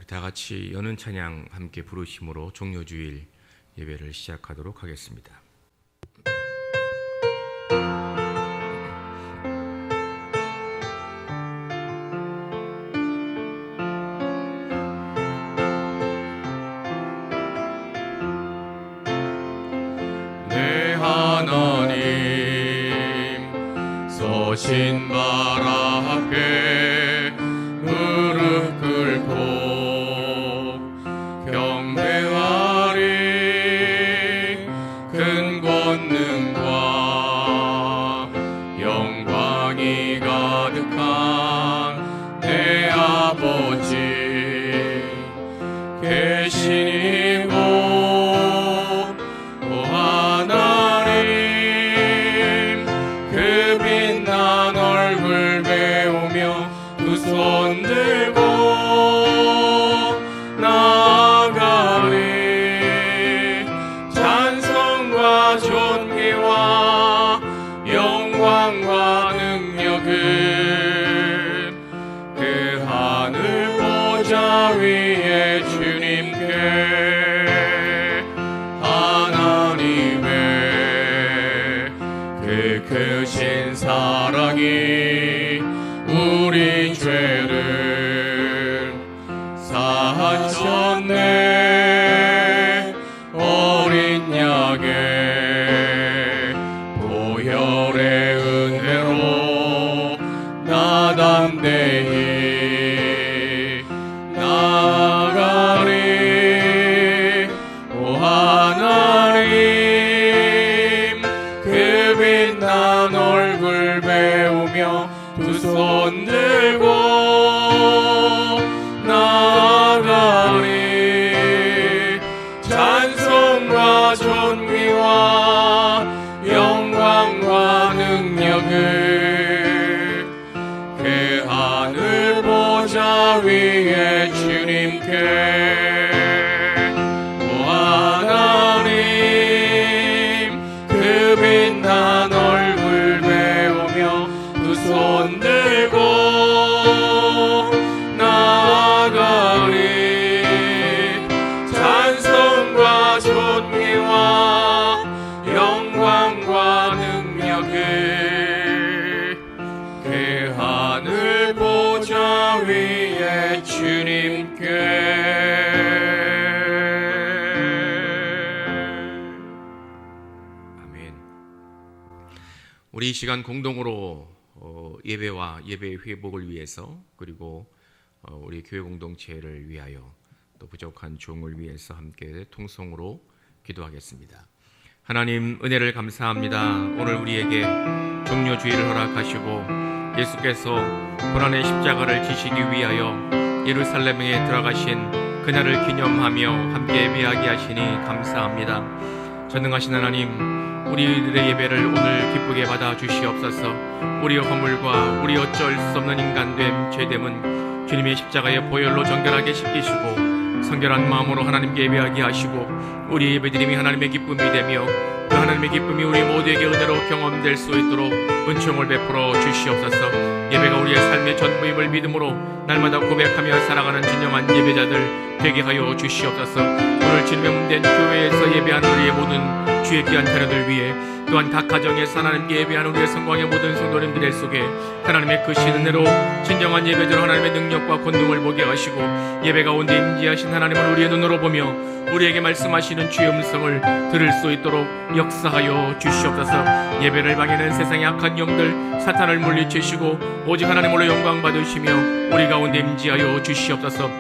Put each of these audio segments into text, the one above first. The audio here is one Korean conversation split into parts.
우리 다 같이 여는 찬양 함께 부르심으로 종료주일 예배를 시작하도록 하겠습니다. 내 하나님 서신 발 앞에 무릎 꿇고 경배하리. 큰 권능과 영광이 가득한 내 아버지 계신 이곳 오 하나님, 그 빛난 얼굴 배우며 두 손 들고 나아가리. 찬송과 존귀와 영광과 능력은 그 하늘 보좌 위에 주님께 하나님의 그 크신 사랑이 우리 죄를 사하셨네. 어린 양의 보혈의 은혜로 나 담대히 나아가리. 오 하나님, 그 빛난 얼굴 배우며 두 손 들고 나아가리. 찬송과 존귀와 영광과 능력을 그 하늘 보좌 위에 주님께 오 하나님, 그 빛난 얼굴 배우며 두 손 들고 나아가리. 찬송과 존귀와 영광과 능력을 그 하늘 보좌 위에 주님께. 우리 이 시간 공동으로 예배와 예배의 회복을 위해서, 그리고 우리 교회 공동체를 위하여, 또 부족한 종을 위해서 함께 통성으로 기도하겠습니다. 하나님, 은혜를 감사합니다. 오늘 우리에게 종료주일을 허락하시고 예수께서 고난의 십자가를 지시기 위하여 예루살렘에 들어가신 그날을 기념하며 함께 예배하게 하시니 감사합니다. 전능하신 하나님, 우리들의 예배를 오늘 기쁘게 받아 주시옵소서. 우리의 허물과 우리 어쩔 수 없는 인간됨, 죄됨은 주님의 십자가의 보혈로 정결하게 씻기시고 성결한 마음으로 하나님께 예배하게 하시고, 우리의 예배드림이 하나님의 기쁨이 되며 그 하나님의 기쁨이 우리 모두에게 은혜로 경험될 수 있도록 은총을 베풀어 주시옵소서. 예배가 우리의 삶의 전부임을 믿음으로 날마다 고백하며 살아가는 진정한 예배자들 되게 하여 주시옵소서. 오늘 주님의 문된 교회에서 예배하는 우리의 모든 주의 귀한 자녀들 위해, 또한 각 가정에서 하나님께 예배하는 우리의 성광의 모든 성도님들 속에 하나님의 크신 은혜로 진정한 예배자로 하나님의 능력과 권능을 보게 하시고, 예배 가운데 임재하신 하나님을 우리의 눈으로 보며 우리에게 말씀하시는 주의 음성을 들을 수 있도록 역사하여 주시옵소서. 예배를 방해하는 세상의 악한 영들 사탄을 물리치시고 오직 하나님으로 영광 받으시며 우리 가운데 임재하여 주시옵소서.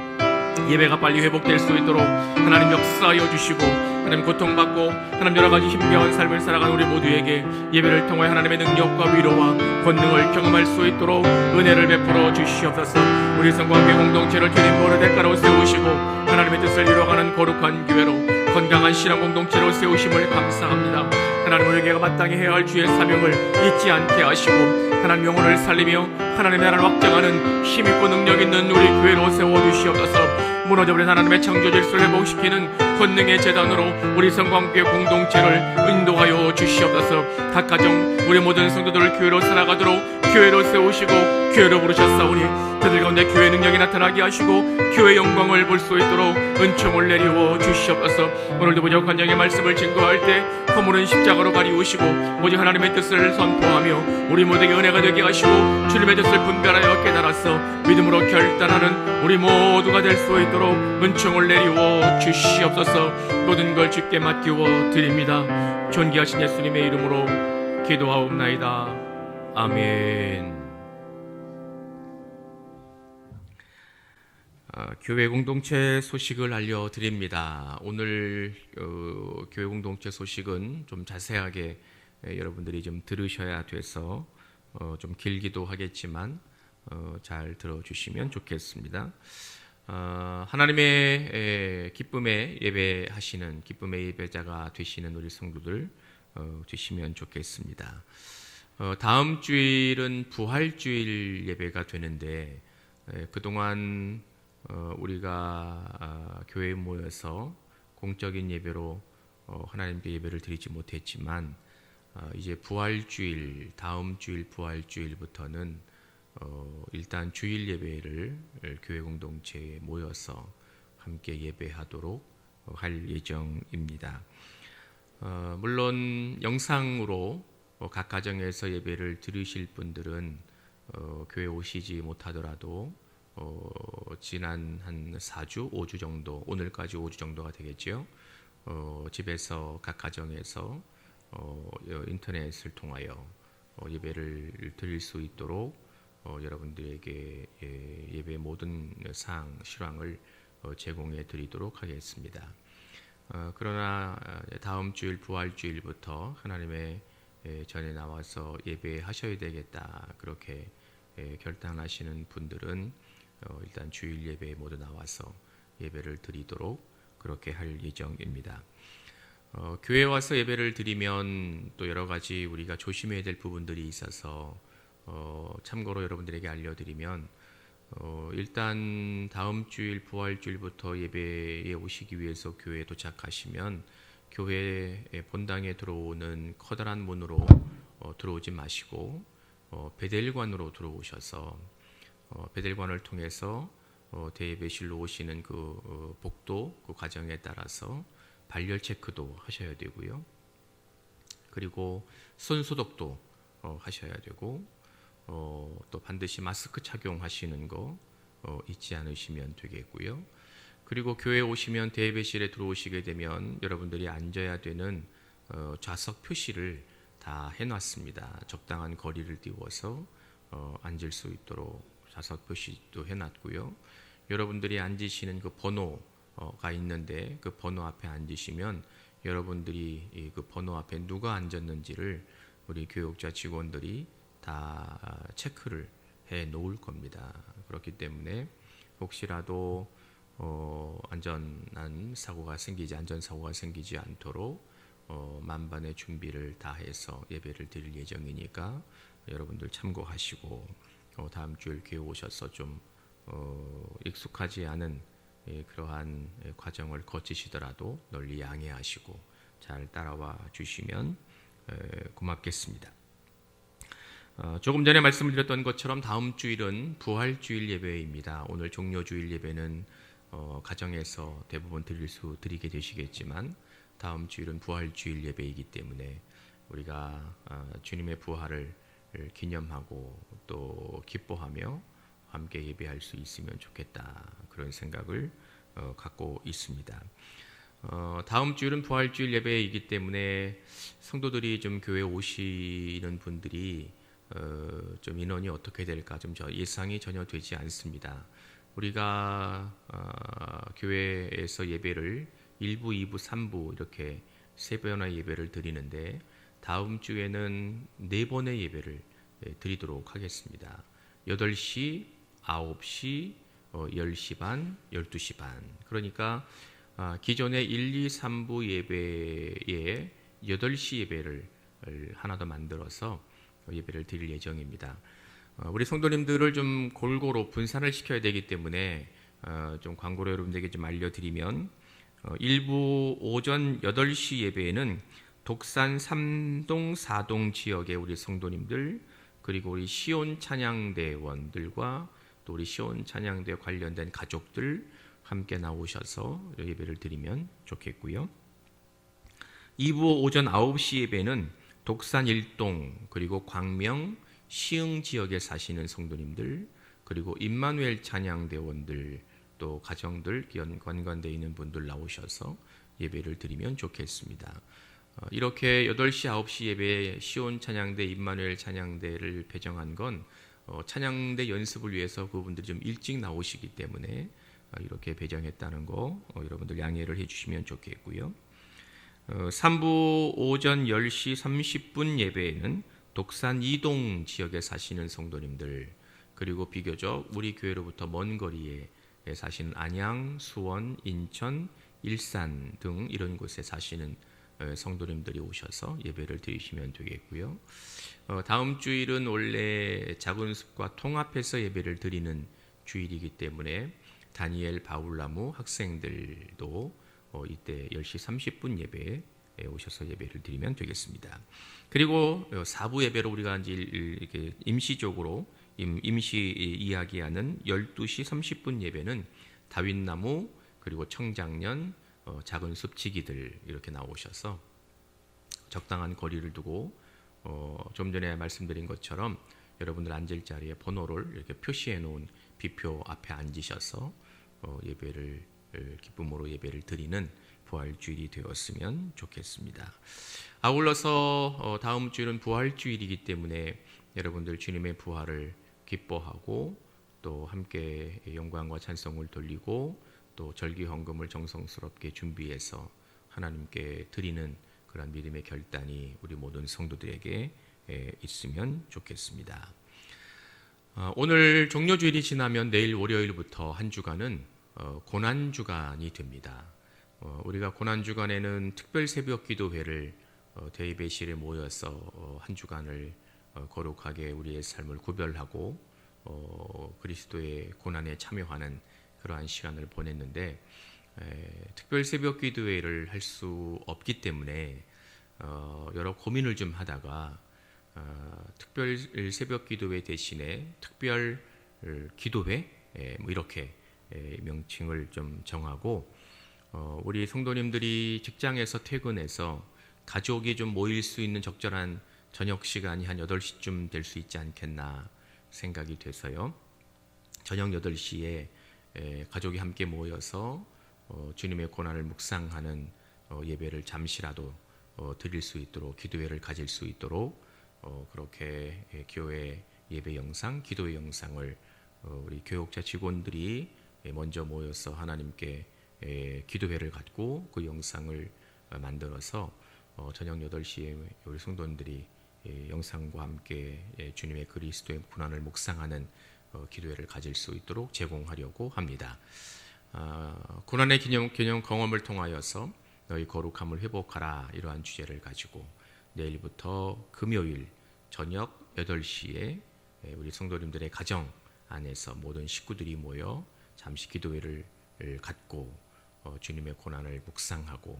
예배가 빨리 회복될 수 있도록 하나님 역사하여 주시고, 하나님 고통받고 하나님 여러가지 힘겨운 삶을 살아가는 우리 모두에게 예배를 통해 하나님의 능력과 위로와 권능을 경험할 수 있도록 은혜를 베풀어 주시옵소서. 우리 성광교회 공동체를 주님 보는 대가로 세우시고 하나님의 뜻을 이루어가는 거룩한 교회로, 건강한 신앙 공동체로 세우심을 감사합니다. 하나님, 우리에게 마땅히 해야 할 주의 사명을 잊지 않게 하시고 하나님 영혼을 살리며 하나님의 나라를 확장하는 힘있고 능력 있는 우리 교회로 세워주시옵소서. 무너져버린 하나님의 창조 질서를 회복시키는 권능의 재단으로 우리 성광교회 공동체를 인도하여 주시옵소서. 각 가정 우리 모든 성도들을 교회로 살아가도록 교회로 세우시고 교회로 부르셨사오니 그들 가운데 교회 능력이 나타나게 하시고 교회 영광을 볼 수 있도록 은총을 내리워 주시옵소서. 오늘도 부족한 영의 말씀을 증거할 때 허물은 십자가로 가리우시고 오직 하나님의 뜻을 선포하며 우리 모두에게 은혜가 되게 하시고 주님의 뜻을 분별하여 깨달아서 믿음으로 결단하는 우리 모두가 될 수 있도록 은총을 내리워 주시옵소서. 모든 걸 주께 맡기워 드립니다. 존귀하신 예수님의 이름으로 기도하옵나이다. 아멘. 교회 공동체 소식을 알려드립니다. 오늘 교회 공동체 소식은 좀 자세하게 여러분들이 좀 들으셔야 돼서 좀 길기도 하겠지만 잘 들어주시면 좋겠습니다. 하나님의 기쁨에 예배하시는 기쁨의 예배자가 되시는 우리 성도들 되시면 좋겠습니다. 다음 주일은 부활주일 예배가 되는데 그동안 우리가 교회에 모여서 공적인 예배로 하나님께 예배를 드리지 못했지만 이제 부활주일, 다음 주일 부활주일부터는 일단 주일 예배를 교회 공동체에 모여서 함께 예배하도록 할 예정입니다. 물론 영상으로 각 가정에서 예배를 들으실 분들은 교회 오시지 못하더라도 지난 한 4주, 5주 정도, 오늘까지 5주 정도가 되겠죠. 집에서 각 가정에서 인터넷을 통하여 예배를 드릴 수 있도록 여러분들에게 예배 모든 사항, 실황을 제공해 드리도록 하겠습니다. 그러나 다음 주일 부활주일부터 하나님의 전에 나와서 예배하셔야 되겠다 그렇게 결단하시는 분들은 일단 주일 예배에 모두 나와서 예배를 드리도록 그렇게 할 예정입니다. 교회에 와서 예배를 드리면 또 여러 가지 우리가 조심해야 될 부분들이 있어서 참고로 여러분들에게 알려드리면 일단 다음 주일 부활주일부터 예배에 오시기 위해서 교회에 도착하시면 교회 본당에 들어오는 커다란 문으로 들어오지 마시고 베델관으로 들어오셔서 베델관을 통해서 대예배실로 오시는 그 복도 그 과정에 따라서 발열 체크도 하셔야 되고요. 그리고 손 소독도 하셔야 되고 또 반드시 마스크 착용하시는 거 잊지 않으시면 되겠고요. 그리고 교회에 오시면 대예배실에 들어오시게 되면 여러분들이 앉아야 되는 좌석 표시를 다 해놨습니다. 적당한 거리를 띄워서 앉을 수 있도록 좌석 표시도 해놨고요. 여러분들이 앉으시는 그 번호가 있는데 그 번호 앞에 앉으시면 여러분들이 그 번호 앞에 누가 앉았는지를 우리 교육자 직원들이 다 체크를 해 놓을 겁니다. 그렇기 때문에 혹시라도 안전사고가 생기지 않도록 만반의 준비를 다 해서 예배를 드릴 예정이니까 여러분들 참고하시고 다음 주일 교회 오셔서 좀 익숙하지 않은 그러한 과정을 거치시더라도 널리 양해하시고 잘 따라와 주시면 고맙겠습니다. 조금 전에 말씀을 드렸던 것처럼 다음 주일은 부활주일 예배입니다. 오늘 종료주일 예배는 가정에서 대부분 드리게 되시겠지만 다음 주일은 부활주일 예배이기 때문에 우리가 주님의 부활을 기념하고 또 기뻐하며 함께 예배할 수 있으면 좋겠다 그런 생각을 갖고 있습니다. 다음 주일은 부활주일 예배이기 때문에 성도들이 좀 교회 오시는 분들이 좀 인원이 어떻게 될까 좀 예상이 전혀 되지 않습니다. 우리가 교회에서 예배를 1부, 2부, 3부 이렇게 3번의 예배를 드리는데 다음 주에는 4번의 예배를 드리도록 하겠습니다. 8시, 9시, 10시 반, 12시 반. 그러니까 기존의 1, 2, 3부 예배에 8시 예배를 하나 더 만들어서 예배를 드릴 예정입니다. 우리 성도님들을 좀 골고루 분산을 시켜야 되기 때문에 좀 광고로 여러분들에게 좀 알려드리면 일부 오전 8시 예배에는 독산 3동, 4동 지역의 우리 성도님들 그리고 우리 시온 찬양대원들과 또 우리 시온 찬양대 관련된 가족들 함께 나오셔서 예배를 드리면 좋겠고요. 2부 오전 9시 예배는 독산 일동 그리고 광명 시흥 지역에 사시는 성도님들 그리고 임마누엘 찬양대원들 또 가정들 관관되어 있는 분들 나오셔서 예배를 드리면 좋겠습니다. 이렇게 8시 9시 예배에 시온 찬양대 임마누엘 찬양대를 배정한 건 찬양대 연습을 위해서 그분들이 좀 일찍 나오시기 때문에 이렇게 배정했다는 거 여러분들 양해를 해주시면 좋겠고요. 3부 오전 10시 30분 예배에는 독산 이동 지역에 사시는 성도님들 그리고 비교적 우리 교회로부터 먼 거리에 사시는 안양, 수원, 인천, 일산 등 이런 곳에 사시는 성도님들이 오셔서 예배를 드리시면 되겠고요. 다음 주일은 원래 작은 숲과 통합해서 예배를 드리는 주일이기 때문에 다니엘 바울나무 학생들도 이때 10시 30분 예배에 오셔서 예배를 드리면 되겠습니다. 그리고 4부 예배로 우리가 이제 이렇게 임시적으로 임시 이야기하는 12시 30분 예배는 다윗나무 그리고 청장년 작은 숲지기들 이렇게 나오셔서 적당한 거리를 두고 좀 전에 말씀드린 것처럼 여러분들 앉을 자리에 번호를 이렇게 표시해 놓은 비표 앞에 앉으셔서 예배를 기쁨으로 예배를 드리는 부활주일이 되었으면 좋겠습니다. 아울러서 다음 주일은 부활주일이기 때문에 여러분들 주님의 부활을 기뻐하고 또 함께 영광과 찬송을 돌리고 또 절기 헌금을 정성스럽게 준비해서 하나님께 드리는 그런 믿음의 결단이 우리 모든 성도들에게 있으면 좋겠습니다. 오늘 종료주일이 지나면 내일 월요일부터 한 주간은 고난주간이 됩니다. 우리가 고난주간에는 특별 새벽 기도회를 대예배실에 모여서 한 주간을 거룩하게 우리의 삶을 구별하고 그리스도의 고난에 참여하는 그러한 시간을 보냈는데 특별 새벽 기도회를 할 수 없기 때문에 여러 고민을 좀 하다가 특별 새벽 기도회 대신에 특별 기도회 뭐 이렇게 명칭을 좀 정하고 우리 성도님들이 직장에서 퇴근해서 가족이 좀 모일 수 있는 적절한 저녁 시간이 한 8시쯤 될 수 있지 않겠나 생각이 돼서요. 저녁 8시에 가족이 함께 모여서 주님의 고난을 묵상하는 예배를 잠시라도 드릴 수 있도록 기도회를 가질 수 있도록 그렇게 교회 예배 영상, 기도회 영상을 우리 교육자 직원들이 먼저 모여서 하나님께 기도회를 갖고 그 영상을 만들어서 저녁 8시에 우리 성도님들이 영상과 함께 주님의 그리스도의 고난을 묵상하는 기도회를 가질 수 있도록 제공하려고 합니다. 고난의 기념 경험을 통하여서 너희 거룩함을 회복하라 이러한 주제를 가지고 내일부터 금요일 저녁 8시에 우리 성도님들의 가정 안에서 모든 식구들이 모여 잠시 기도회를 갖고 주님의 고난을 묵상하고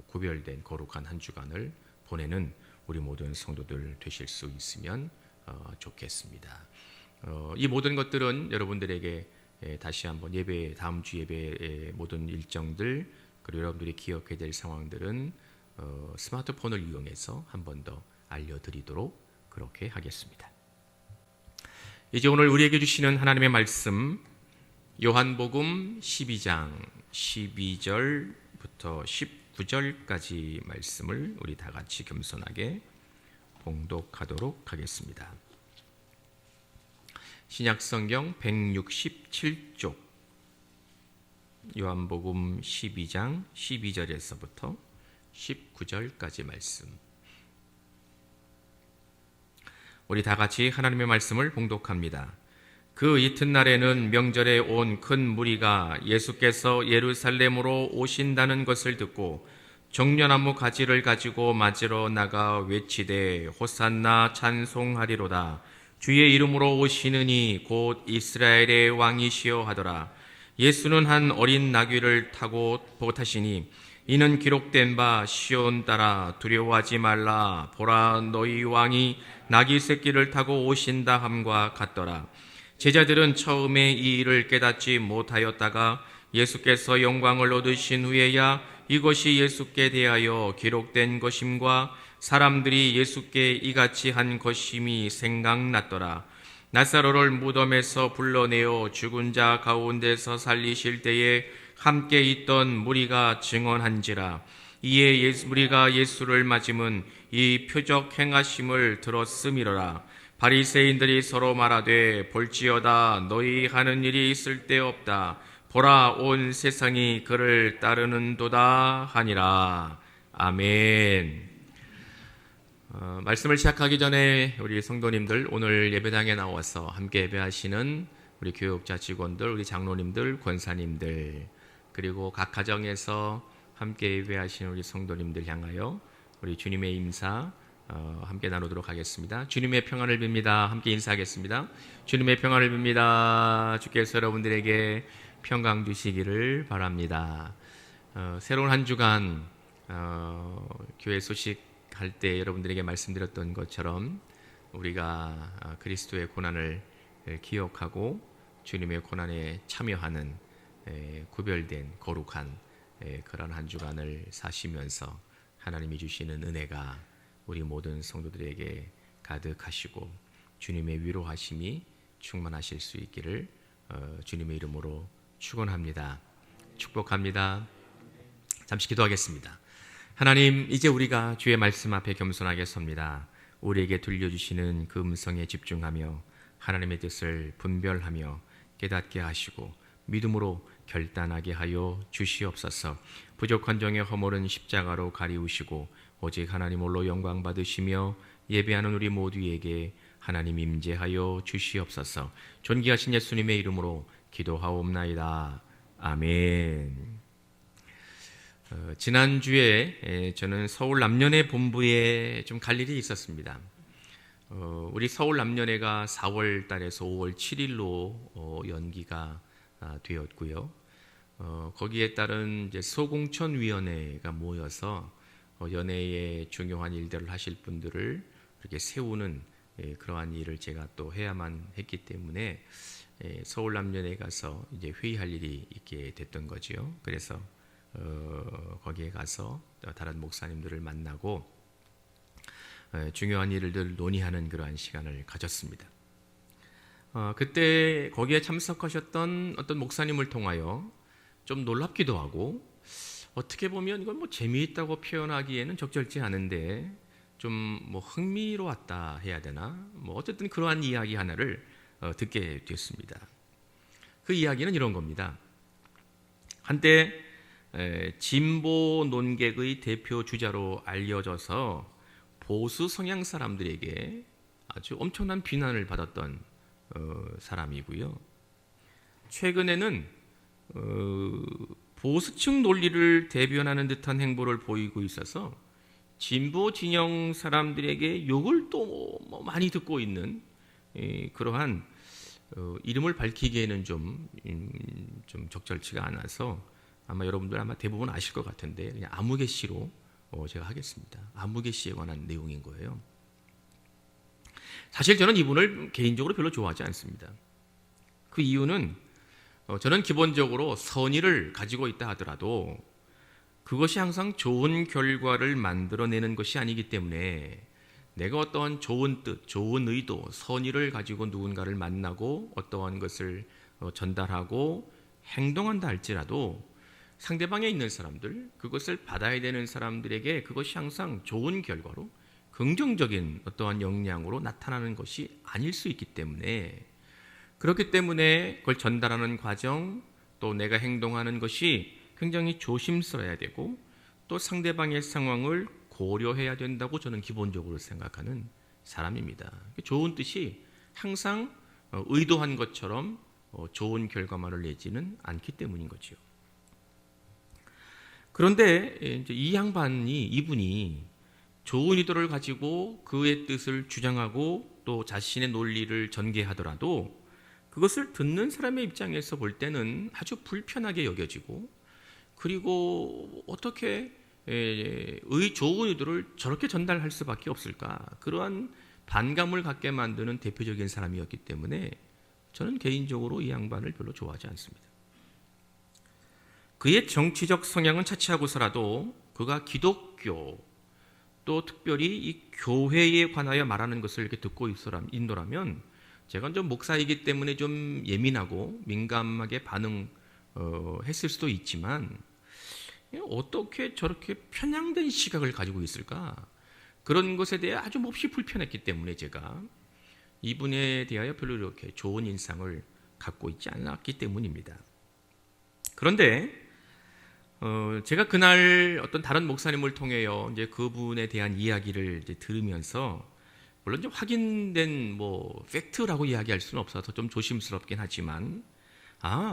구별된 거룩한 한 주간을 보내는 우리 모든 성도들 되실 수 있으면 좋겠습니다. 이 모든 것들은 여러분들에게 다시 한번 예배 다음 주 예배의 모든 일정들 그리고 여러분들이 기억해야 될 상황들은 스마트폰을 이용해서 한 번 더 알려드리도록 그렇게 하겠습니다. 이제 오늘 우리에게 주시는 하나님의 말씀 요한복음 12장 12절부터 19절까지 말씀을 우리 다 같이 겸손하게 봉독하도록 하겠습니다. 신약성경 167쪽 요한복음 12장 12절에서부터 19절까지 말씀 우리 다 같이 하나님의 말씀을 봉독합니다. 그 이튿날에는 명절에 온 큰 무리가 예수께서 예루살렘으로 오신다는 것을 듣고 종려나무 가지를 가지고 맞으러 나가 외치되 호산나 찬송하리로다. 주의 이름으로 오시느니 곧 이스라엘의 왕이시여 하더라. 예수는 한 어린 나귀를 타고 타시니 이는 기록된 바 시온 따라 두려워하지 말라. 보라 너희 왕이 나귀 새끼를 타고 오신다 함과 같더라. 제자들은 처음에 이 일을 깨닫지 못하였다가 예수께서 영광을 얻으신 후에야 이것이 예수께 대하여 기록된 것임과 사람들이 예수께 이같이 한 것임이 생각났더라. 나사로를 무덤에서 불러내어 죽은 자 가운데서 살리실 때에 함께 있던 무리가 증언한지라. 이에 무리가 예수를 맞음은 이 표적 행하심을 들었음이로라. 바리새인들이 서로 말하되 볼지어다 너희 하는 일이 쓸데없다. 보라 온 세상이 그를 따르는도다 하니라. 아멘. 말씀을 시작하기 전에 우리 성도님들, 오늘 예배당에 나와서 함께 예배하시는 우리 교육자 직원들, 우리 장로님들, 권사님들, 그리고 각 가정에서 함께 예배하시는 우리 성도님들 향하여 우리 주님의 인사 함께 나누도록 하겠습니다. 주님의 평안을 빕니다. 함께 인사하겠습니다. 주님의 평안을 빕니다. 주께서 여러분들에게 평강 주시기를 바랍니다. 새로운 한 주간 교회 소식할 때 여러분들에게 말씀드렸던 것처럼 우리가 그리스도의 고난을 기억하고 주님의 고난에 참여하는 구별된 거룩한 그런 한 주간을 사시면서 하나님이 주시는 은혜가 우리 모든 성도들에게 가득하시고 주님의 위로하심이 충만하실 수 있기를 주님의 이름으로 축원합니다. 축복합니다. 잠시 기도하겠습니다. 하나님, 이제 우리가 주의 말씀 앞에 겸손하게 섭니다. 우리에게 들려주시는 그 음성에 집중하며 하나님의 뜻을 분별하며 깨닫게 하시고 믿음으로 결단하게 하여 주시옵소서. 부족한 정의 허물은 십자가로 가리우시고 오직 하나님 홀로 영광 받으시며 예배하는 우리 모두에게 하나님 임재하여 주시옵소서. 존귀하신 예수님의 이름으로 기도하옵나이다. 아멘. 지난주에 저는 서울 남녀회 본부에 좀 갈 일이 있었습니다. 우리 서울 남녀회가 4월 달에서 5월 7일로 연기가 되었고요. 거기에 따른 이제 소공천위원회가 모여서 연예의 중요한 일들을 하실 분들을 이렇게 세우는 그러한 일을 제가 또 해야만 했기 때문에 서울 남녀회 가서 이제 회의할 일이 있게 됐던 거지요. 그래서 거기에 가서 다른 목사님들을 만나고 중요한 일들 논의하는 그러한 시간을 가졌습니다. 그때 거기에 참석하셨던 어떤 목사님을 통하여 좀 놀랍기도 하고 어떻게 보면 이건 뭐 재미있다고 표현하기에는 적절치 않은데 좀 뭐 흥미로웠다 해야 되나? 뭐 어쨌든 그러한 이야기 하나를 듣게 됐습니다. 그 이야기는 이런 겁니다. 한때 진보 논객의 대표 주자로 알려져서 보수 성향 사람들에게 아주 엄청난 비난을 받았던 사람이고요. 최근에는 보수층 논리를 대변하는 듯한 행보를 보이고 있어서 진보 진영 사람들에게 욕을 또 많이 듣고 있는 그러한 이름을 밝히기에는 좀 적절치가 않아서 아마 여러분들 아마 대부분 아실 것 같은데 그냥 아무개 씨로 제가 하겠습니다. 아무개 씨에 관한 내용인 거예요. 사실 저는 이분을 개인적으로 별로 좋아하지 않습니다. 그 이유는 저는 기본적으로 선의를 가지고 있다 하더라도 그것이 항상 좋은 결과를 만들어내는 것이 아니기 때문에 내가 어떠한 좋은 뜻, 좋은 의도, 선의를 가지고 누군가를 만나고 어떠한 것을 전달하고 행동한다 할지라도 상대방에 있는 사람들, 그것을 받아야 되는 사람들에게 그것이 항상 좋은 결과로 긍정적인 어떠한 역량으로 나타나는 것이 아닐 수 있기 때문에 그렇기 때문에 그걸 전달하는 과정 또 내가 행동하는 것이 굉장히 조심스러워야 되고 또 상대방의 상황을 고려해야 된다고 저는 기본적으로 생각하는 사람입니다. 좋은 뜻이 항상 의도한 것처럼 좋은 결과만을 내지는 않기 때문인 거죠. 그런데 이제 이분이 좋은 의도를 가지고 그의 뜻을 주장하고 또 자신의 논리를 전개하더라도 그것을 듣는 사람의 입장에서 볼 때는 아주 불편하게 여겨지고 그리고 어떻게 좋은 의도를 저렇게 전달할 수밖에 없을까? 그러한 반감을 갖게 만드는 대표적인 사람이었기 때문에 저는 개인적으로 이 양반을 별로 좋아하지 않습니다. 그의 정치적 성향은 차치하고서라도 그가 기독교 또 특별히 이 교회에 관하여 말하는 것을 이렇게 듣고 있노라면 제가 좀 목사이기 때문에 좀 예민하고 민감하게 반응했을 수도 있지만 어떻게 저렇게 편향된 시각을 가지고 있을까? 그런 것에 대해 아주 몹시 불편했기 때문에 제가 이분에 대하여 별로 이렇게 좋은 인상을 갖고 있지 않았기 때문입니다. 그런데 제가 그날 어떤 다른 목사님을 통해요 이제 그분에 대한 이야기를 이제 들으면서 물론 좀 확인된 뭐 팩트라고 이야기할 수는 없어서 좀 조심스럽긴 하지만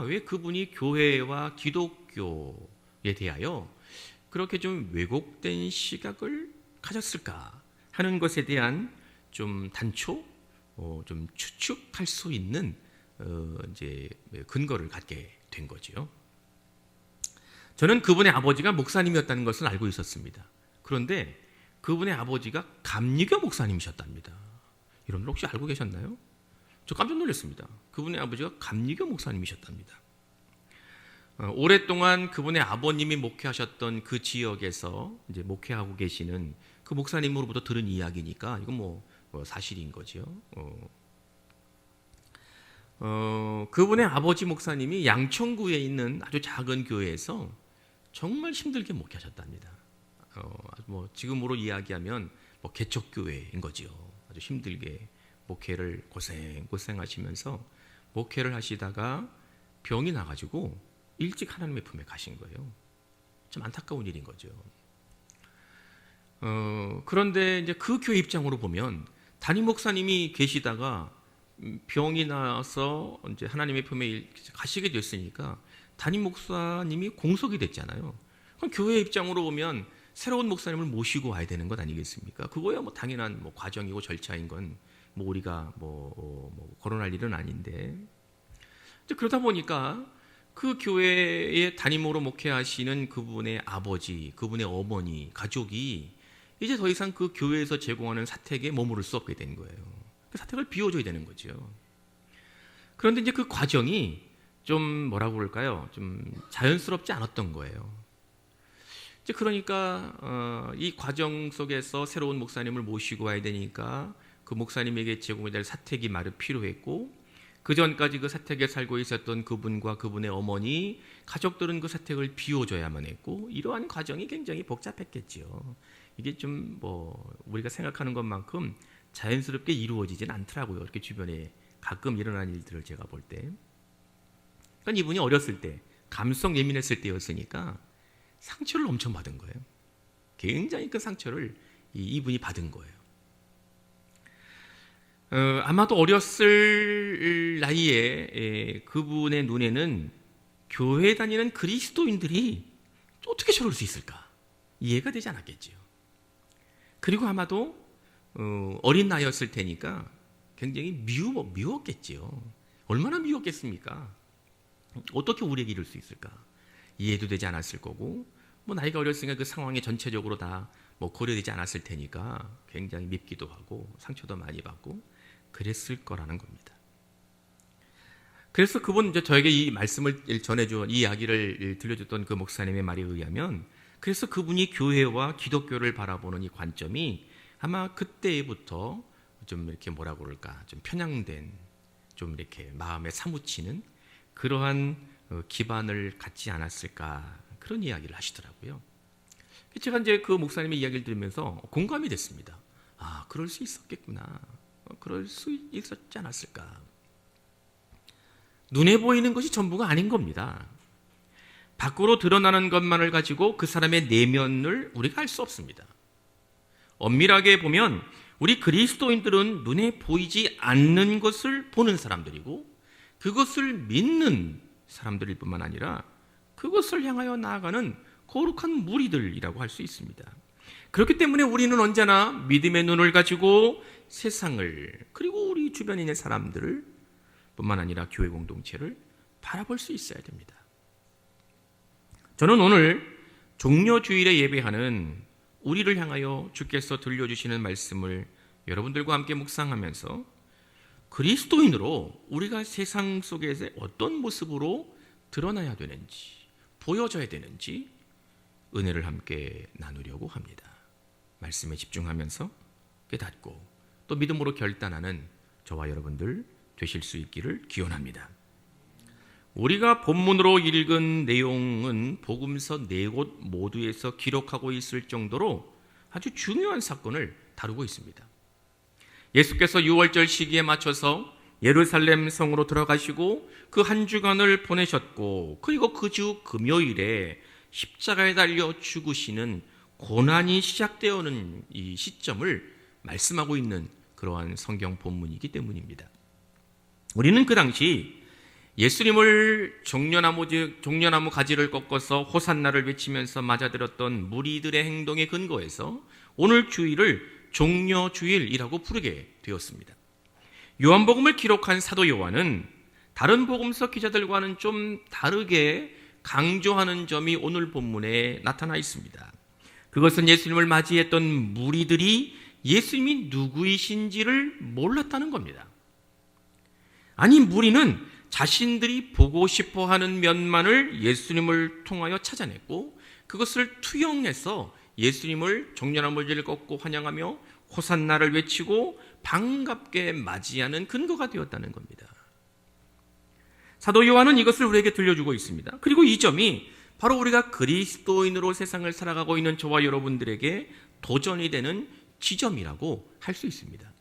왜 그분이 교회와 기독교에 대하여 그렇게 좀 왜곡된 시각을 가졌을까 하는 것에 대한 좀 단초, 좀 추측할 수 있는 이제 근거를 갖게 된 거죠. 저는 그분의 아버지가 목사님이었다는 것은 알고 있었습니다. 그런데 그분의 아버지가 감리교 목사님이셨답니다. 여러분들 혹시 알고 계셨나요? 저 깜짝 놀랐습니다. 그분의 아버지가 감리교 목사님이셨답니다. 오랫동안 그분의 아버님이 목회하셨던 그 지역에서 이제 목회하고 계시는 그 목사님으로부터 들은 이야기니까 이건 뭐 사실인 거죠. 그분의 아버지 목사님이 양천구에 있는 아주 작은 교회에서 정말 힘들게 목회하셨답니다. 뭐 지금으로 이야기하면 뭐 개척교회인 거죠. 아주 힘들게 목회를 고생하시면서 목회를 하시다가 병이 나가지고 일찍 하나님의 품에 가신 거예요. 좀 안타까운 일인 거죠. 그런데 이제 그 교회 입장으로 보면 담임 목사님이 계시다가 병이 나서 이제 하나님의 품에 가시게 됐으니까 담임 목사님이 공석이 됐잖아요. 그럼 교회 입장으로 보면 새로운 목사님을 모시고 와야 되는 것 아니겠습니까? 그거야 뭐 당연한 뭐 과정이고 절차인 건 뭐 우리가 뭐 거론할 일은 아닌데 그러다 보니까 그 교회의 담임으로 목회하시는 그분의 아버지, 그분의 어머니, 가족이 이제 더 이상 그 교회에서 제공하는 사택에 머무를 수 없게 된 거예요. 그 사택을 비워줘야 되는 거죠. 그런데 이제 그 과정이 좀 뭐라고 그럴까요? 좀 자연스럽지 않았던 거예요. 이제 그러니까 이 과정 속에서 새로운 목사님을 모시고 와야 되니까 그 목사님에게 제공해야 될 사택이 마련 필요했고 그 전까지 그 사택에 살고 있었던 그분과 그분의 어머니, 가족들은 그 사택을 비워줘야만 했고 이러한 과정이 굉장히 복잡했겠지요. 이게 좀 뭐 우리가 생각하는 것만큼 자연스럽게 이루어지진 않더라고요. 이렇게 주변에 가끔 일어나는 일들을 제가 볼 때. 그러니까 이분이 어렸을 때 감성 예민했을 때였으니까 상처를 엄청 받은 거예요. 굉장히 큰 상처를 이분이 받은 거예요. 아마도 어렸을 나이에 그분의 눈에는 교회 다니는 그리스도인들이 어떻게 저럴 수 있을까? 이해가 되지 않았겠지요. 그리고 아마도 어린 나이였을 테니까 굉장히 미웠겠지요. 얼마나 미웠겠습니까? 어떻게 우리에게 이럴 수 있을까? 이해도 되지 않았을 거고 뭐 나이가 어렸으니까 그 상황이 전체적으로 다 뭐 고려되지 않았을 테니까 굉장히 밉기도 하고 상처도 많이 받고 그랬을 거라는 겁니다. 그래서 그분 이제 저에게 이 말씀을 전해준 이 이야기를 들려줬던 그 목사님의 말에 의하면 그래서 그분이 교회와 기독교를 바라보는 이 관점이 아마 그때부터 좀 이렇게 뭐라고 그럴까 좀 편향된 좀 이렇게 마음에 사무치는 그러한 기반을 갖지 않았을까 그런 이야기를 하시더라고요. 제가 이제 그 목사님의 이야기를 들으면서 공감이 됐습니다. 그럴 수 있었겠구나. 그럴 수 있었지 않았을까. 눈에 보이는 것이 전부가 아닌 겁니다. 밖으로 드러나는 것만을 가지고 그 사람의 내면을 우리가 알 수 없습니다. 엄밀하게 보면 우리 그리스도인들은 눈에 보이지 않는 것을 보는 사람들이고 그것을 믿는 사람들일 뿐만 아니라 그것을 향하여 나아가는 거룩한 무리들이라고 할 수 있습니다. 그렇기 때문에 우리는 언제나 믿음의 눈을 가지고 세상을 그리고 우리 주변에 있는 사람들을 뿐만 아니라 교회 공동체를 바라볼 수 있어야 됩니다. 저는 오늘 종려주일에 예배하는 우리를 향하여 주께서 들려주시는 말씀을 여러분들과 함께 묵상하면서 그리스도인으로 우리가 세상 속에서 어떤 모습으로 드러나야 되는지, 보여져야 되는지 은혜를 함께 나누려고 합니다. 말씀에 집중하면서 깨닫고 또 믿음으로 결단하는 저와 여러분들 되실 수 있기를 기원합니다. 우리가 본문으로 읽은 내용은 복음서 4곳 모두에서 기록하고 있을 정도로 아주 중요한 사건을 다루고 있습니다. 예수께서 유월절 시기에 맞춰서 예루살렘 성으로 들어가시고 그 한 주간을 보내셨고, 그리고 그 주 금요일에 십자가에 달려 죽으시는 고난이 시작되어오는 이 시점을 말씀하고 있는 그러한 성경 본문이기 때문입니다. 우리는 그 당시 예수님을 종려나무 가지를 꺾어서 호산나를 외치면서 맞아들었던 무리들의 행동에 근거해서 오늘 주일을 종려주일이라고 부르게 되었습니다. 요한복음을 기록한 사도 요한은 다른 복음서 기자들과는 좀 다르게 강조하는 점이 오늘 본문에 나타나 있습니다. 그것은 예수님을 맞이했던 무리들이 예수님이 누구이신지를 몰랐다는 겁니다. 아니, 무리는 자신들이 보고 싶어하는 면만을 예수님을 통하여 찾아냈고, 그것을 투영해서 예수님을 종려나무를 꺾고 환영하며 호산나를 외치고 반갑게 맞이하는 근거가 되었다는 겁니다. 사도 요한은 이것을 우리에게 들려주고 있습니다. 그리고 이 점이 바로 우리가 그리스도인으로 세상을 살아가고 있는 저와 여러분들에게 도전이 되는 지점이라고 할 수 있습니다.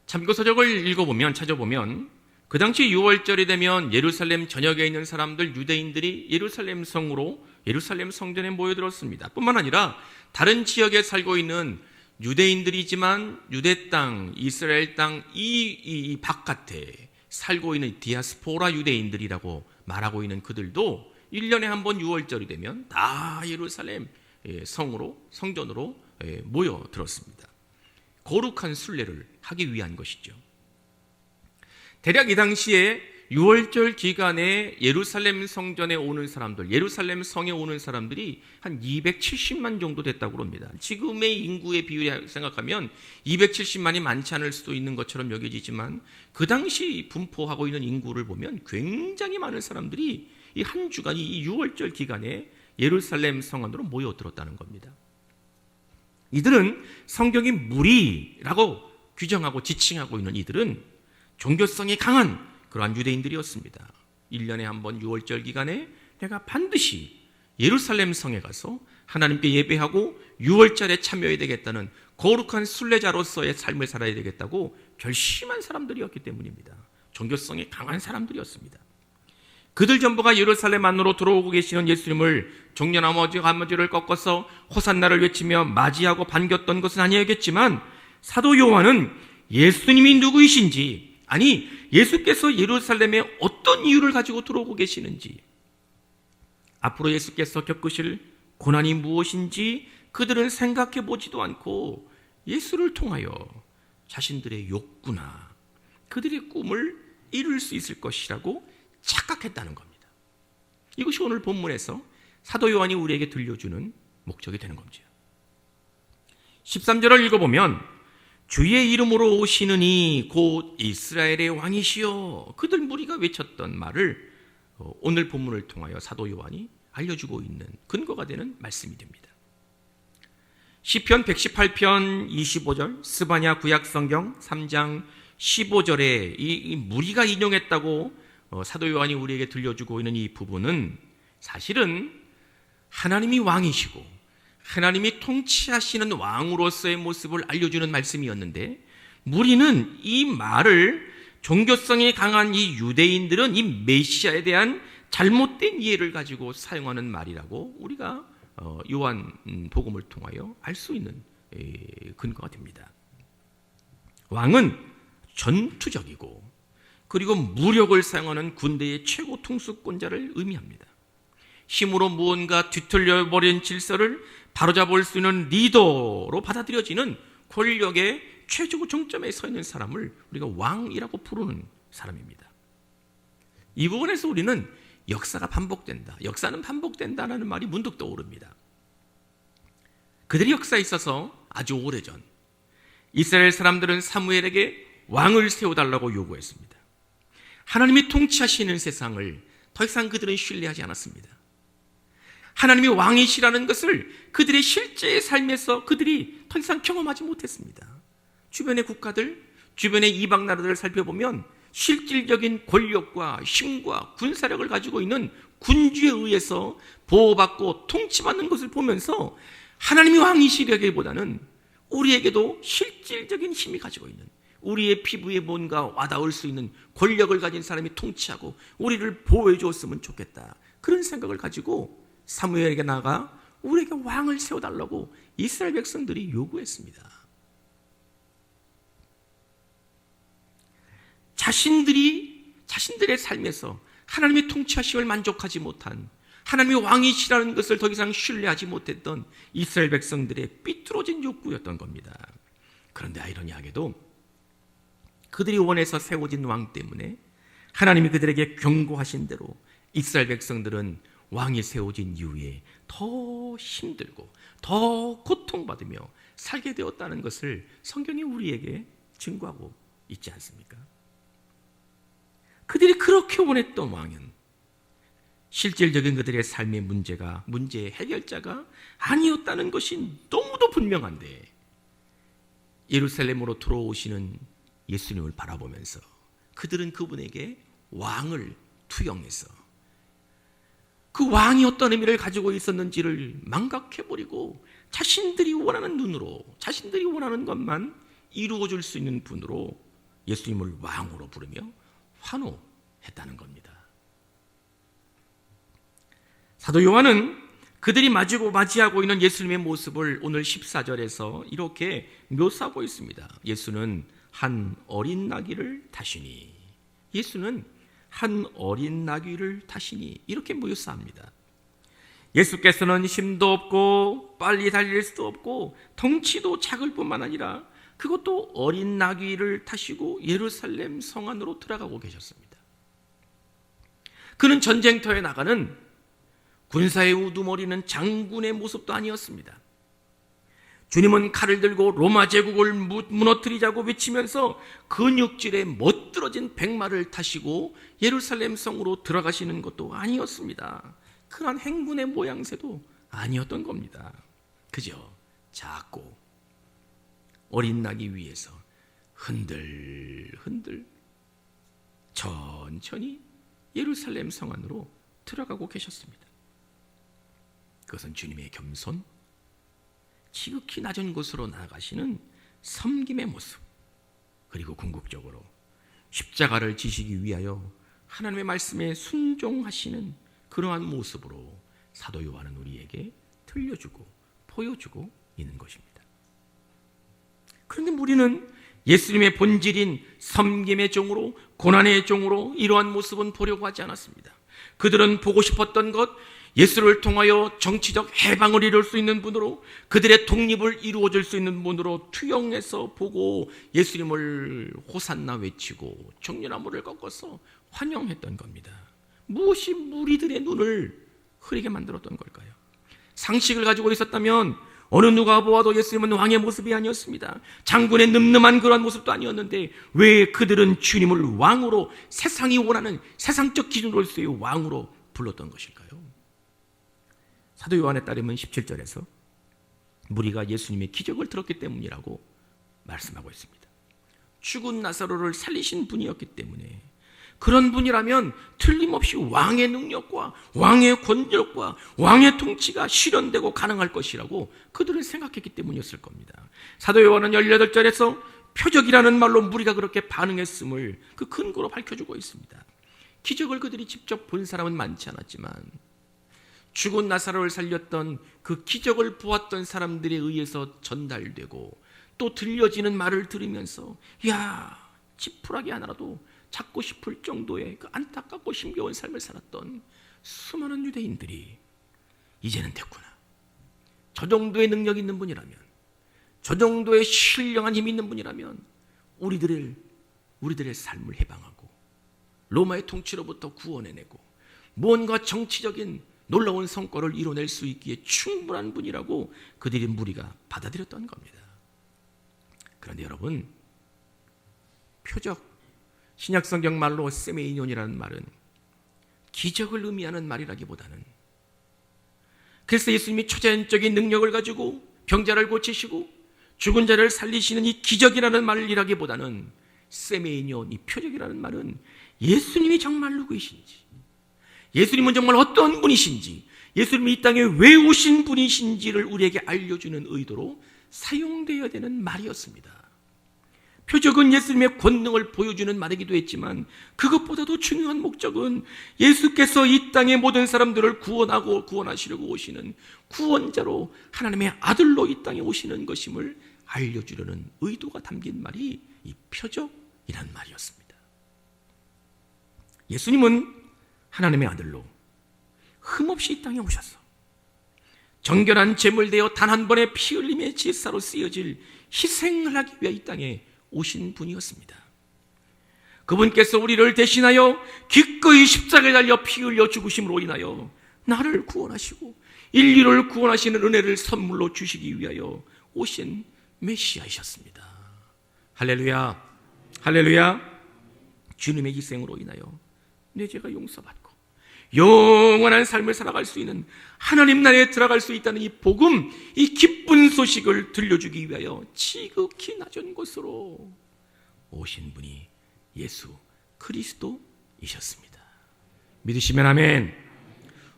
참고서적을 찾아보면 그 당시 6월절이 되면 예루살렘 전역에 있는 사람들, 유대인들이 예루살렘 성전에 모여들었습니다. 뿐만 아니라 다른 지역에 살고 있는 유대인들이지만 유대 땅, 이스라엘 땅 이 바깥에 살고 있는 디아스포라 유대인들이라고 말하고 있는 그들도 1년에 한 번 6월절이 되면 다 예루살렘 성전으로 모여들었습니다. 거룩한 순례를 하기 위한 것이죠. 대략 이 당시에 6월절 기간에 예루살렘 성전에 오는 사람들, 예루살렘 성에 오는 사람들이 한 270만 정도 됐다고 합니다. 지금의 인구의 비율에 생각하면 270만이 많지 않을 수도 있는 것처럼 여겨지지만 그 당시 분포하고 있는 인구를 보면 굉장히 많은 사람들이 이 한 주간, 이 6월절 기간에 예루살렘 성 안으로 모여들었다는 겁니다. 이들은 성경이 무리라고 규정하고 지칭하고 있는 이들은 종교성이 강한 그러한 유대인들이었습니다. 1년에 한 번 6월절 기간에 내가 반드시 예루살렘 성에 가서 하나님께 예배하고 6월절에 참여해야 되겠다는 거룩한 순례자로서의 삶을 살아야 되겠다고 결심한 사람들이었기 때문입니다. 종교성이 강한 사람들이었습니다. 그들 전부가 예루살렘 안으로 들어오고 계시는 예수님을 종려나무를 꺾어서 호산나를 외치며 맞이하고 반겼던 것은 아니었겠지만 사도 요한은 예수님이 누구이신지, 아니 예수께서 예루살렘에 어떤 이유를 가지고 들어오고 계시는지, 앞으로 예수께서 겪으실 고난이 무엇인지 그들은 생각해 보지도 않고 예수를 통하여 자신들의 욕구나 그들의 꿈을 이룰 수 있을 것이라고 착각했다는 겁니다. 이것이 오늘 본문에서 사도 요한이 우리에게 들려주는 목적이 되는 겁니다. 13절을 읽어보면 주의 이름으로 오시는 이 곧 이스라엘의 왕이시여, 그들 무리가 외쳤던 말을 오늘 본문을 통하여 사도 요한이 알려주고 있는 근거가 되는 말씀이 됩니다. 시편 118편 25절, 스바냐 구약성경 3장 15절에 이 무리가 인용했다고 사도 요한이 우리에게 들려주고 있는 이 부분은 사실은 하나님이 왕이시고 하나님이 통치하시는 왕으로서의 모습을 알려주는 말씀이었는데, 무리는 이 말을 종교성이 강한 이 유대인들은 이 메시아에 대한 잘못된 이해를 가지고 사용하는 말이라고 우리가 요한 복음을 통하여 알 수 있는 근거가 됩니다. 왕은 전투적이고 그리고 무력을 사용하는 군대의 최고 통수권자를 의미합니다. 힘으로 무언가 뒤틀려버린 질서를 바로잡을 수 있는 리더로 받아들여지는 권력의 최고 정점에 서 있는 사람을 우리가 왕이라고 부르는 사람입니다. 이 부분에서 우리는 역사가 반복된다, 역사는 반복된다라는 말이 문득 떠오릅니다. 그들의 역사에 있어서 아주 오래전 이스라엘 사람들은 사무엘에게 왕을 세워달라고 요구했습니다. 하나님이 통치하시는 세상을 더 이상 그들은 신뢰하지 않았습니다. 하나님이 왕이시라는 것을 그들의 실제의 삶에서 그들이 더 이상 경험하지 못했습니다. 주변의 국가들, 주변의 이방 나라들을 살펴보면 실질적인 권력과 힘과 군사력을 가지고 있는 군주에 의해서 보호받고 통치받는 것을 보면서 하나님이 왕이시라기보다는 우리에게도 실질적인 힘이 가지고 있는, 우리의 피부에 뭔가 와닿을 수 있는 권력을 가진 사람이 통치하고 우리를 보호해 주었으면 좋겠다, 그런 생각을 가지고 사무엘에게 나아가 우리에게 왕을 세워달라고 이스라엘 백성들이 요구했습니다. 자신들의 삶에서 하나님의 통치하심을 만족하지 못한, 하나님의 왕이시라는 것을 더 이상 신뢰하지 못했던 이스라엘 백성들의 삐뚤어진 욕구였던 겁니다. 그런데 아이러니하게도 그들이 원해서 세워진 왕 때문에 하나님이 그들에게 경고하신 대로 이스라엘 백성들은 왕이 세워진 이후에 더 힘들고 더 고통받으며 살게 되었다는 것을 성경이 우리에게 증거하고 있지 않습니까? 그들이 그렇게 원했던 왕은 실질적인 그들의 삶의 문제의 해결자가 아니었다는 것이 너무도 분명한데, 예루살렘으로 들어오시는 예수님을 바라보면서 그들은 그분에게 왕을 투영해서 그 왕이 어떤 의미를 가지고 있었는지를 망각해버리고 자신들이 원하는 눈으로, 자신들이 원하는 것만 이루어줄 수 있는 분으로 예수님을 왕으로 부르며 환호했다는 겁니다. 사도 요한은 그들이 맞이하고 있는 예수님의 모습을 오늘 14절에서 이렇게 묘사하고 있습니다. 예수는 한 어린 나귀를 타시니, 예수는 한 어린 나귀를 타시니, 이렇게 묘사합니다. 예수께서는 힘도 없고 빨리 달릴 수도 없고 덩치도 작을 뿐만 아니라 그것도 어린 나귀를 타시고 예루살렘 성 안으로 들어가고 계셨습니다. 그는 전쟁터에 나가는 군사의 우두머리는 장군의 모습도 아니었습니다. 주님은 칼을 들고 로마 제국을 무너뜨리자고 외치면서 근육질에 멋들어진 백마를 타시고 예루살렘 성으로 들어가시는 것도 아니었습니다. 그러한 행군의 모양새도 아니었던 겁니다. 그저 작고 어린 나귀 위에서 흔들흔들 천천히 예루살렘 성 안으로 들어가고 계셨습니다. 그것은 주님의 겸손, 지극히 낮은 곳으로 나아가시는 섬김의 모습, 그리고 궁극적으로 십자가를 지시기 위하여 하나님의 말씀에 순종하시는 그러한 모습으로 사도 요한은 우리에게 들려주고 보여주고 있는 것입니다. 그런데 우리는 예수님의 본질인 섬김의 종으로, 고난의 종으로 이러한 모습은 보려고 하지 않았습니다. 그들은 보고 싶었던 것, 예수를 통하여 정치적 해방을 이룰 수 있는 분으로, 그들의 독립을 이루어줄 수 있는 분으로 투영해서 보고 예수님을 호산나 외치고 정죄나무를 꺾어서 환영했던 겁니다. 무엇이 무리들의 눈을 흐리게 만들었던 걸까요? 상식을 가지고 있었다면 어느 누가 보아도 예수님은 왕의 모습이 아니었습니다. 장군의 늠름한 그런 모습도 아니었는데 왜 그들은 주님을 왕으로, 세상이 원하는 세상적 기준으로서의 왕으로 불렀던 것일까요? 사도 요한에 따르면 17절에서 무리가 예수님의 기적을 들었기 때문이라고 말씀하고 있습니다. 죽은 나사로를 살리신 분이었기 때문에, 그런 분이라면 틀림없이 왕의 능력과 왕의 권력과 왕의 통치가 실현되고 가능할 것이라고 그들은 생각했기 때문이었을 겁니다. 사도 요한은 18절에서 표적이라는 말로 무리가 그렇게 반응했음을 그 근거로 밝혀주고 있습니다. 기적을 그들이 직접 본 사람은 많지 않았지만 죽은 나사로를 살렸던 그 기적을 보았던 사람들에 의해서 전달되고 또 들려지는 말을 들으면서 야, 지푸라기 하나라도 잡고 싶을 정도의 그 안타깝고 힘겨운 삶을 살았던 수많은 유대인들이 이제는 됐구나, 저 정도의 능력이 있는 분이라면, 저 정도의 신령한 힘이 있는 분이라면 우리들의 삶을 해방하고 로마의 통치로부터 구원해내고 무언가 정치적인 놀라운 성과를 이뤄낼 수 있기에 충분한 분이라고 그들의 무리가 받아들였던 겁니다. 그런데 여러분, 표적, 신약성경 말로 세메이뇽이라는 말은 기적을 의미하는 말이라기보다는, 그래서 예수님이 초자연적인 능력을 가지고 병자를 고치시고 죽은 자를 살리시는 이 기적이라는 말이라기보다는 세메이뇽, 이 표적이라는 말은 예수님이 정말 누구이신지, 예수님은 정말 어떤 분이신지, 예수님이 이 땅에 왜 오신 분이신지를 우리에게 알려주는 의도로 사용되어야 되는 말이었습니다. 표적은 예수님의 권능을 보여주는 말이기도 했지만 그것보다도 중요한 목적은 예수께서 이 땅의 모든 사람들을 구원하고 구원하시려고 오시는 구원자로, 하나님의 아들로 이 땅에 오시는 것임을 알려주려는 의도가 담긴 말이 이 표적이라는 말이었습니다. 예수님은 하나님의 아들로 흠없이 이 땅에 오셔서 정결한 제물 되어 단 한 번의 피 흘림의 제사로 쓰여질 희생을 하기 위해 이 땅에 오신 분이었습니다. 그분께서 우리를 대신하여 기꺼이 십자가에 달려 피 흘려 죽으심으로 인하여 나를 구원하시고 인류를 구원하시는 은혜를 선물로 주시기 위하여 오신 메시아이셨습니다. 할렐루야, 할렐루야. 주님의 희생으로 인하여 내 죄가 용서받고 영원한 삶을 살아갈 수 있는 하나님 나라에 들어갈 수 있다는 이 복음, 이 기쁜 소식을 들려주기 위하여 지극히 낮은 곳으로 오신 분이 예수 그리스도이셨습니다. 믿으시면 아멘.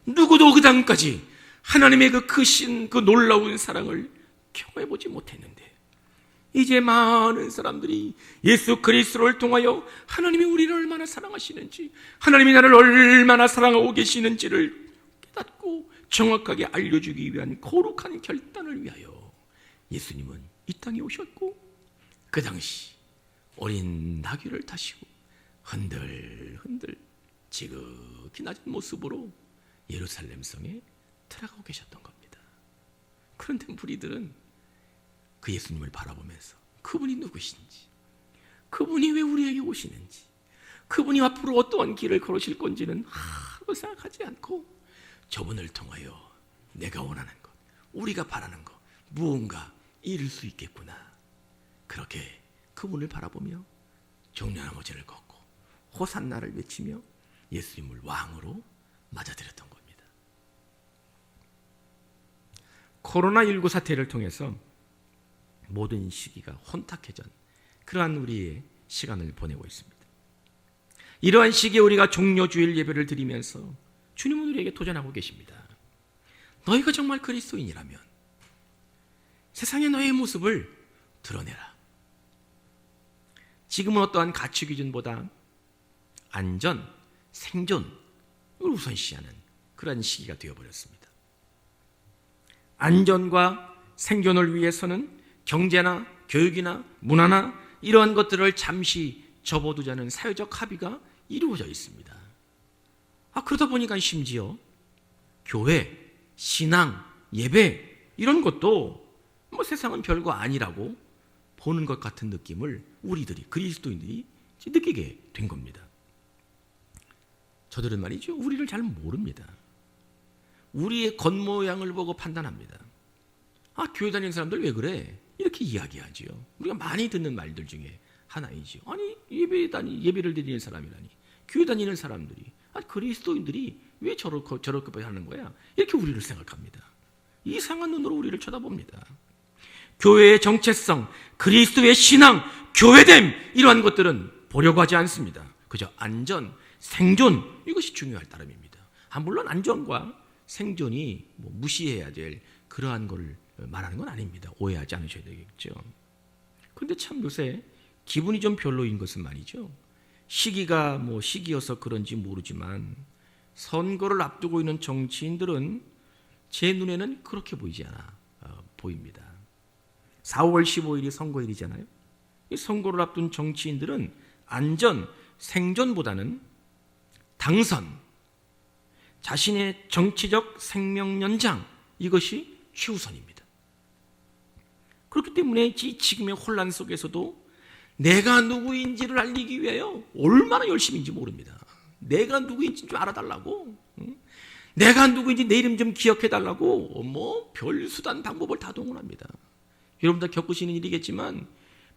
누구도 그 당까지 하나님의 그 크신 그 놀라운 사랑을 경험해보지 못했는데 이제 많은 사람들이 예수 그리스도를 통하여 하나님이 우리를 얼마나 사랑하시는지, 하나님이 나를 얼마나 사랑하고 계시는지를 깨닫고 정확하게 알려주기 위한 거룩한 결단을 위하여 예수님은 이 땅에 오셨고, 그 당시 어린 나귀를 타시고 흔들흔들 지극히 낮은 모습으로 예루살렘 성에 들어가고 계셨던 겁니다. 그런데 무리들은 그 예수님을 바라보면서 그분이 누구신지, 그분이 왜 우리에게 오시는지, 그분이 앞으로 어떠한 길을 걸으실 건지는 하나도 생각하지 않고 저분을 통하여 내가 원하는 것, 우리가 바라는 것, 무언가 이룰 수 있겠구나, 그렇게 그분을 바라보며 종려나무진을 걷고 호산나를 외치며 예수님을 왕으로 맞아들였던 겁니다. 코로나19 사태를 통해서 모든 시기가 혼탁해진 그러한 우리의 시간을 보내고 있습니다. 이러한 시기에 우리가 종려주일 예배를 드리면서 주님은 우리에게 도전하고 계십니다. 너희가 정말 그리스도인이라면 세상에 너의 모습을 드러내라. 지금은 어떠한 가치 기준보다 안전, 생존을 우선시하는 그러한 시기가 되어버렸습니다. 안전과 생존을 위해서는 경제나 교육이나 문화나 이러한 것들을 잠시 접어두자는 사회적 합의가 이루어져 있습니다. 그러다 보니까 심지어 교회, 신앙, 예배 이런 것도 세상은 별거 아니라고 보는 것 같은 느낌을 우리들이, 그리스도인들이 느끼게 된 겁니다. 저들은 말이죠, 우리를 잘 모릅니다. 우리의 겉모양을 보고 판단합니다. 교회 다니는 사람들 왜 그래? 이렇게 이야기하지요. 우리가 많이 듣는 말들 중에 하나이지요. 아니, 예배를 드리는 사람이라니, 교회 다니는 사람들이, 그리스도인들이 왜 저렇게 하는 거야? 이렇게 우리를 생각합니다. 이상한 눈으로 우리를 쳐다봅니다. 교회의 정체성, 그리스도의 신앙, 교회됨, 이러한 것들은 보려고 하지 않습니다. 그저 안전, 생존, 이것이 중요할 따름입니다. 물론 안전과 생존이 무시해야 될 그러한 걸 말하는 건 아닙니다. 오해하지 않으셔야 되겠죠. 그런데 참 요새 기분이 좀 별로인 것은 말이죠, 시기가 시기여서 그런지 모르지만 선거를 앞두고 있는 정치인들은 제 눈에는 그렇게 보이지 않아 보입니다. 4월 15일이 선거일이잖아요. 이 선거를 앞둔 정치인들은 안전, 생존보다는 당선, 자신의 정치적 생명 연장, 이것이 최우선입니다. 그렇기 때문에 지금의 혼란 속에서도 내가 누구인지를 알리기 위하여 얼마나 열심인지 모릅니다. 내가 누구인지 좀 알아달라고, 내가 누구인지 내 이름 좀 기억해달라고 별 수단 방법을 다 동원합니다. 여러분 다 겪으시는 일이겠지만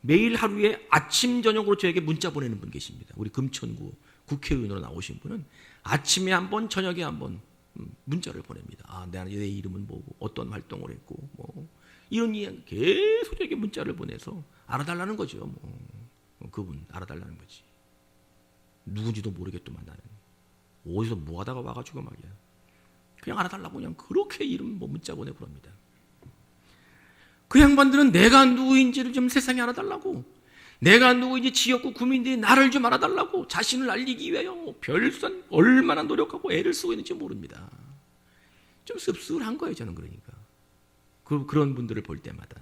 매일 하루에 아침 저녁으로 저에게 문자 보내는 분 계십니다. 우리 금천구 국회의원으로 나오신 분은 아침에 한 번, 저녁에 한 번 문자를 보냅니다. 아, 내 이름은 뭐고 어떤 활동을 했고 뭐 이런 이야기 계속 저에게 문자를 보내서 알아달라는 거죠. 뭐 그분 알아달라는 거지. 누군지도 모르겠더만 나는 어디서 뭐 하다가 와가지고 말이야. 그냥 알아달라고 그냥 그렇게 이름 뭐 문자 보내고 그럽니다. 그 양반들은 내가 누구인지를 좀 세상에 알아달라고, 내가 누구인지 지역구 구민들이 나를 좀 알아달라고 자신을 알리기 위하여 별선 얼마나 노력하고 애를 쓰고 있는지 모릅니다. 좀 씁쓸한 거예요 저는. 그러니까 그런 분들을 볼 때마다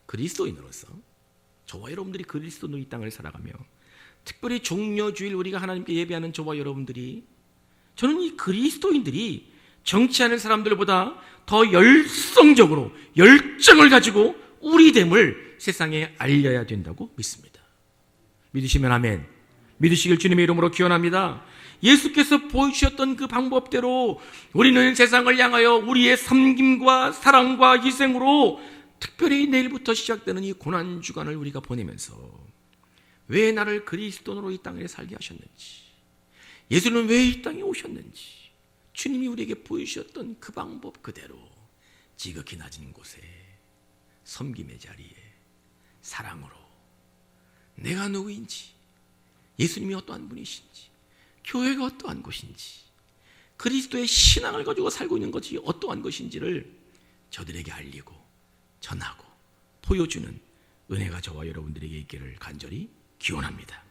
그리스도인으로서 저와 여러분들이 그리스도인으로 이 땅을 살아가며 특별히 종려주일 우리가 하나님께 예배하는 저와 여러분들이, 저는 이 그리스도인들이 정치하는 사람들보다 더 열성적으로 열정을 가지고 우리 됨을 세상에 알려야 된다고 믿습니다. 믿으시면 아멘. 믿으시길 주님의 이름으로 기원합니다. 예수께서 보여주셨던 그 방법대로 우리는 세상을 향하여 우리의 섬김과 사랑과 희생으로 특별히 내일부터 시작되는 이 고난주간을 우리가 보내면서 왜 나를 그리스도인으로 이 땅에 살게 하셨는지, 예수는 왜 이 땅에 오셨는지 주님이 우리에게 보여주셨던 그 방법 그대로 지극히 낮은 곳에 섬김의 자리에 사랑으로 내가 누구인지, 예수님이 어떠한 분이신지, 교회가 어떠한 곳인지, 그리스도의 신앙을 가지고 살고 있는 것이 어떠한 것인지를 저들에게 알리고 전하고 보여주는 은혜가 저와 여러분들에게 있기를 간절히 기원합니다.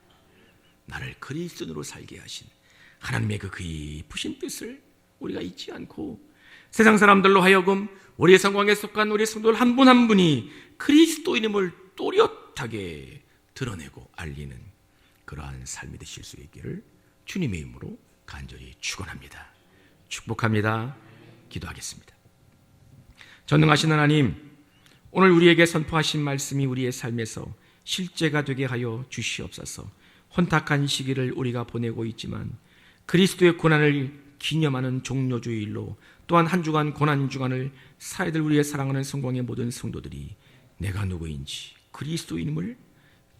나를 그리스도인으로 살게 하신 하나님의 그 깊으신 뜻을 우리가 잊지 않고 세상 사람들로 하여금 우리의 성광에 속한 우리의 성도들 한 분 한 분이 그리스도인임을 또렷하게 드러내고 알리는 그러한 삶이 되실 수 있기를 주님의 이름으로 간절히 축원합니다. 축복합니다. 기도하겠습니다. 전능하신 하나님, 오늘 우리에게 선포하신 말씀이 우리의 삶에서 실제가 되게 하여 주시옵소서. 혼탁한 시기를 우리가 보내고 있지만 그리스도의 고난을 기념하는 종려주일로 또한 한 주간 고난주간을 살아야 될 우리의 사랑하는 성공의 모든 성도들이 내가 누구인지, 그리스도인임을,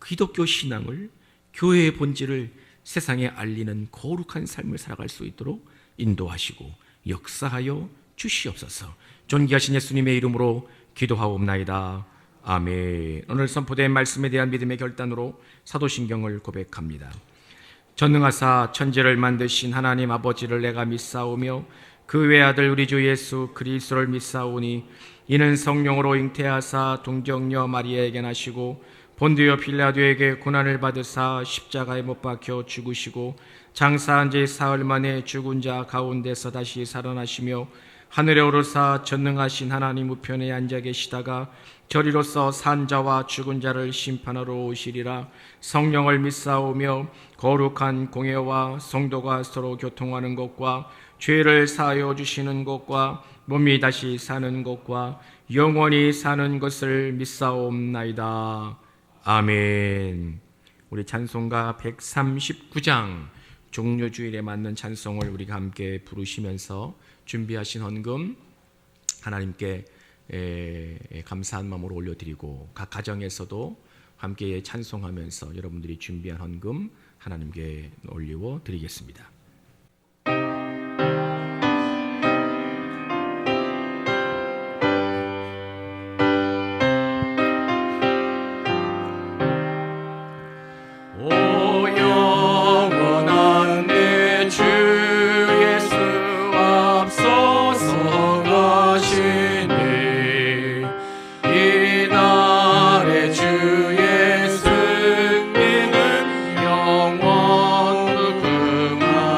기독교 신앙을, 교회의 본질을 세상에 알리는 거룩한 삶을 살아갈 수 있도록 인도하시고 역사하여 주시옵소서. 존귀하신 예수님의 이름으로 기도하옵나이다. 아멘. 오늘 선포된 말씀에 대한 믿음의 결단으로 사도신경을 고백합니다. 전능하사 천지를 만드신 하나님 아버지를 내가 믿사오며 그 외아들 우리 주 예수 그리스도를 믿사오니 이는 성령으로 잉태하사 동정녀 마리아에게 나시고 본디오 필라도에게 고난을 받으사 십자가에 못 박혀 죽으시고 장사한 지 사흘 만에 죽은 자 가운데서 다시 살아나시며 하늘에 오르사 전능하신 하나님 우편에 앉아 계시다가 저리로서 산자와 죽은 자를 심판하러 오시리라. 성령을 믿사오며 거룩한 공예와 성도가 서로 교통하는 것과 죄를 사하여 주시는 것과 몸이 다시 사는 것과 영원히 사는 것을 믿사옵나이다. 아멘. 우리 찬송가 139장 종려주일에 맞는 찬송을 우리가 함께 부르시면서 준비하신 헌금 하나님께 감사한 마음으로 올려드리고 각 가정에서도 함께 찬송하면서 여러분들이 준비한 헌금 하나님께 올려 드리겠습니다. 주의 승리는 영원 무궁하니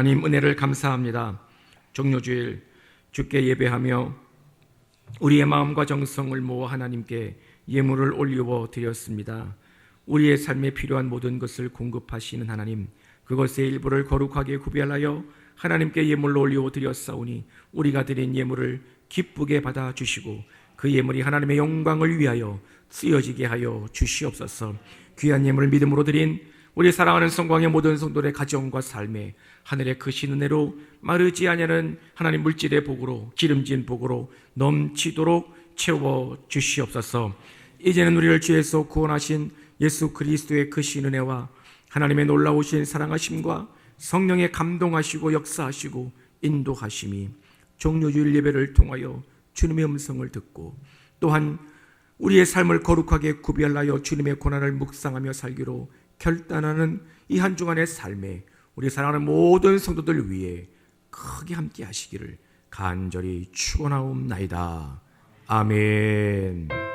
하나님 은혜를 감사합니다. 종료주일 주께 예배하며 우리의 마음과 정성을 모아 하나님께 예물을 올리워 드렸습니다. 우리의 삶에 필요한 모든 것을 공급하시는 하나님, 그것의 일부를 거룩하게 구별하여 하나님께 예물로 올리워 드렸사오니 우리가 드린 예물을 기쁘게 받아주시고 그 예물이 하나님의 영광을 위하여 쓰여지게 하여 주시옵소서. 귀한 예물을 믿음으로 드린 우리 사랑하는 성광의 모든 성도들의 가정과 삶에 하늘의 크신 은혜로 마르지 아니하는 하나님 물질의 복으로, 기름진 복으로 넘치도록 채워 주시옵소서. 이제는 우리를 죄에서 구원하신 예수 그리스도의 크신 은혜와 하나님의 놀라우신 사랑하심과 성령의 감동하시고 역사하시고 인도하심이 종료주일 예배를 통하여 주님의 음성을 듣고 또한 우리의 삶을 거룩하게 구별하여 주님의 고난을 묵상하며 살기로 결단하는 이 한 주간의 삶에 우리 사랑하는 모든 성도들 위해 크게 함께 하시기를 간절히 축원하옵나이다. 아멘.